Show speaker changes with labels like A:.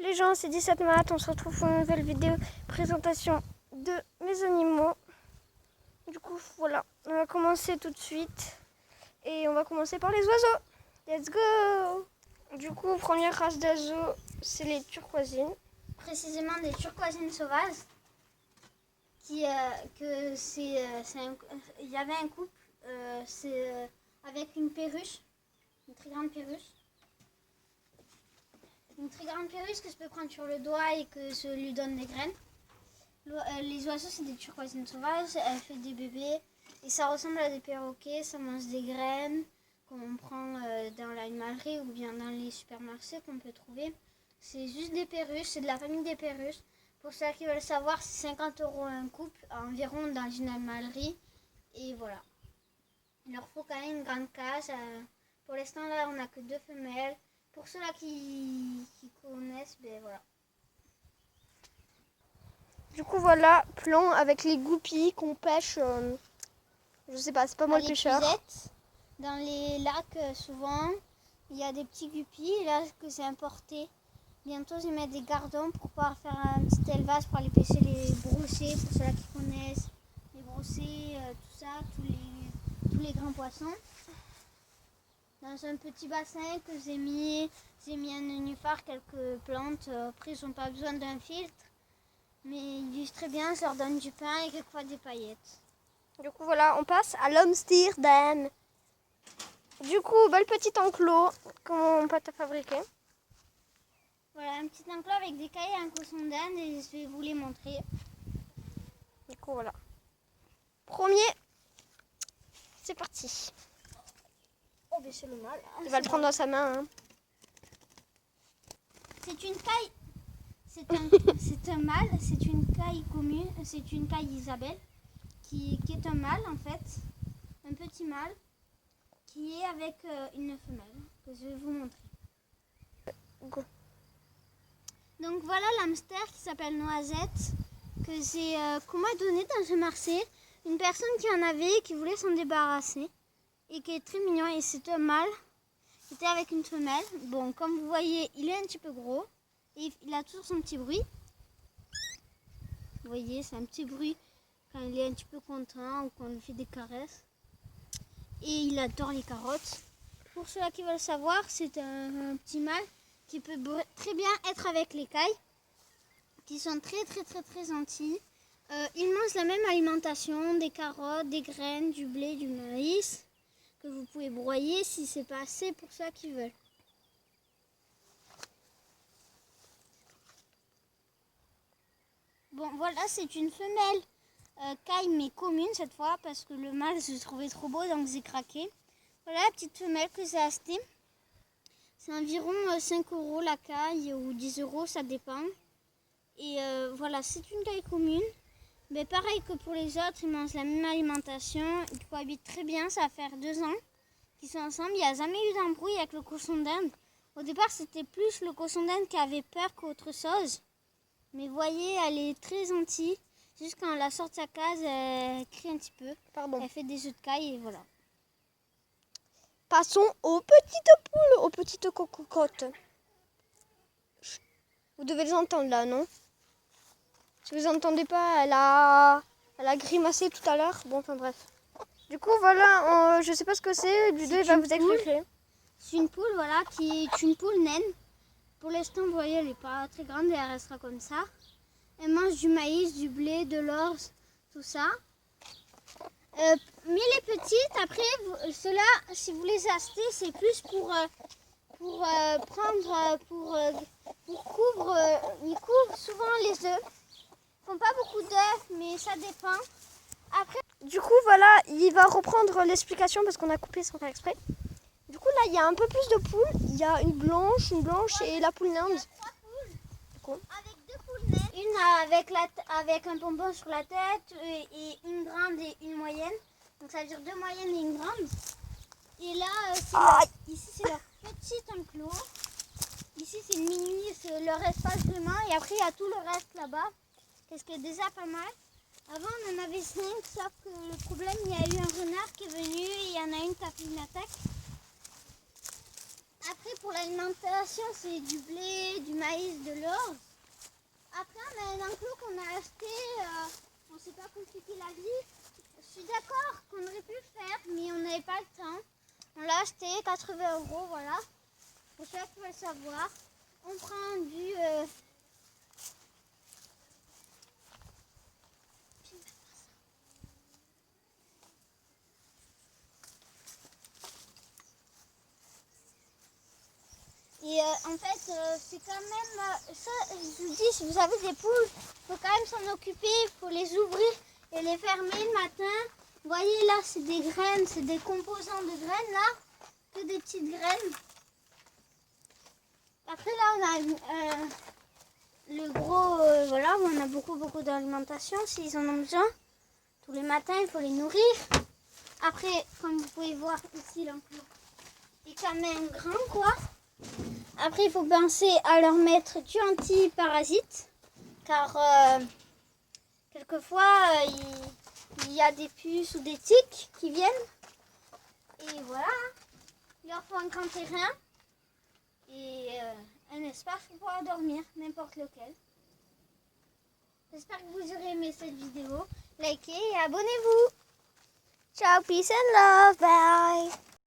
A: les gens, c'est 17 Math, on se retrouve pour une nouvelle vidéo présentation de mes animaux. Du coup, voilà, on va commencer tout de suite. Et on va commencer par les oiseaux. Let's go! Du coup, première race d'oiseaux, c'est les turquoisines.
B: Précisément des turquoisines sauvages. Il y avait un couple, avec une perruche, une très grande perruche. Une très grande perruche que je peux prendre sur le doigt et que je lui donne des graines. Les oiseaux, c'est des turquoisines sauvages, elle fait des bébés et ça ressemble à des perroquets, ça mange des graines comme on prend dans l'animalerie ou bien dans les supermarchés qu'on peut trouver. C'est juste des perruches, c'est de la famille des perruches. Pour ceux qui veulent savoir, c'est 50 € un couple environ dans une animalerie. Et voilà. Il leur faut quand même une grande cage. Pour l'instant, là, on n'a que 2 femelles. Pour ceux-là qui connaissent, ben voilà.
A: Du coup, voilà, plan avec les goupilles qu'on pêche. Je sais pas, c'est pas moi le pêcheur.
B: Dans les lacs, souvent, il y a des petits guppies. Là, que c'est importé. Bientôt, je vais mettre des gardons pour pouvoir faire un petit élevage pour aller pêcher les brochets, pour ceux qui connaissent. Les brochets, tout ça, tous les grands poissons. Dans un petit bassin que j'ai mis un nénuphar, quelques plantes. Après, ils n'ont pas besoin d'un filtre. Mais ils vivent très bien, je leur donne du pain et quelquefois des paillettes.
A: Du coup, voilà, on passe à l'Amsterdam. Du coup, bel petit enclos, comment on peut te fabriquer.
B: Voilà, un petit enclos avec des cailles et un cochon d'Inde et je vais vous les montrer.
A: Du coup, voilà. Premier, c'est parti.
B: Oh, mais c'est le mâle.
A: Il va le prendre dans sa main. Hein.
B: C'est une caille. C'est un mâle, c'est une caille commune, c'est une caille Isabelle qui est un mâle en fait, un petit mâle qui est avec une femelle que je vais vous montrer.
A: Go.
B: Donc voilà l'hamster qui s'appelle Noisette qu'on m'a donné dans un marché. Une personne qui en avait et qui voulait s'en débarrasser et qui est très mignon et c'est un mâle qui était avec une femelle. Bon, comme vous voyez, il est un petit peu gros. Et il a toujours son petit bruit. Vous voyez, c'est un petit bruit quand il est un petit peu content ou quand on lui fait des caresses. Et il adore les carottes. Pour ceux qui veulent savoir, c'est un petit mâle qui peut très bien être avec les cailles, qui sont très gentils. Ils mangent la même alimentation, des carottes, des graines, du blé, du maïs, que vous pouvez broyer si c'est pas assez pour ceux qui veulent. Bon, voilà, c'est une femelle caille, mais commune cette fois, parce que le mâle, je le trouvais trop beau, donc j'ai craqué. Voilà la petite femelle que j'ai achetée. C'est environ 5 € la caille, ou 10 €, ça dépend. Et voilà, c'est une caille commune. Mais pareil que pour les autres, ils mangent la même alimentation. Ils cohabitent très bien, ça va faire 2 ans qu'ils sont ensemble. Il n'y a jamais eu d'embrouille avec le cochon d'Inde. Au départ, c'était plus le cochon d'Inde qui avait peur qu'autre chose. Mais voyez, elle est très gentille. Juste quand elle la sort de sa case, elle crie un petit peu.
A: Pardon.
B: Elle fait des œufs de caille et voilà.
A: Passons aux petites poules, aux petites cocottes. Vous devez les entendre là, non? Si vous n'entendez pas, elle a grimacé tout à l'heure. Bon, enfin bref. Du coup, voilà, je sais pas ce que c'est. Ludo va vous expliquer.
B: C'est une poule, voilà, qui est une poule naine. Pour l'instant, vous voyez, elle n'est pas très grande et elle restera comme ça. Elle mange du maïs, du blé, de l'orge, tout ça. Mais les petites, après, ceux-là, si vous les achetez, c'est plus pour ils couvrent souvent les œufs. Ils font pas beaucoup d'œufs, mais ça dépend. Après,
A: du coup, voilà, il va reprendre l'explication parce qu'on a coupé sans faire exprès. Du coup, là, il y a un peu plus de poules. Il y a une blanche et la poule naine.
B: il y a 3 poules avec 2 poules naines. Une avec un bonbon sur la tête et une grande et une moyenne. Donc ça veut dire 2 moyennes et une grande. Et là, ici c'est leur petit enclos. Ici c'est leur espace vraiment. Et après il y a tout le reste là-bas. Qu'est-ce qui est déjà pas mal. Avant on en avait 5, sauf que le problème, il y a eu un renard qui est venu et il y en a une qui a fait une attaque. Après pour l'alimentation, c'est du blé, du maïs, de l'orge. un enclos qu'on a acheté, on ne s'est pas compliqué la vie. Je suis d'accord qu'on aurait pu le faire, mais on n'avait pas le temps. On l'a acheté, 80 €, voilà. Pour ceux qui veulent savoir. On prend du... Et en fait, c'est quand même... ça, je vous dis, si vous avez des poules, il faut quand même s'en occuper. Il faut les ouvrir et les fermer le matin. Vous voyez là, c'est des graines, c'est des composants de graines là. Que des petites graines. Après là, on a le gros... voilà, on a beaucoup d'alimentation s'ils en ont besoin. Tous les matins, il faut les nourrir. Après, comme vous pouvez voir ici, l'enclos est quand même grand, quoi. Après, il faut penser à leur mettre du anti-parasite, car quelquefois, il y a des puces ou des tiques qui viennent. Et voilà, il leur faut un grand terrain et un espace pour pouvoir dormir, n'importe lequel. J'espère que vous aurez aimé cette vidéo. Likez et abonnez-vous. Ciao, peace and love, bye.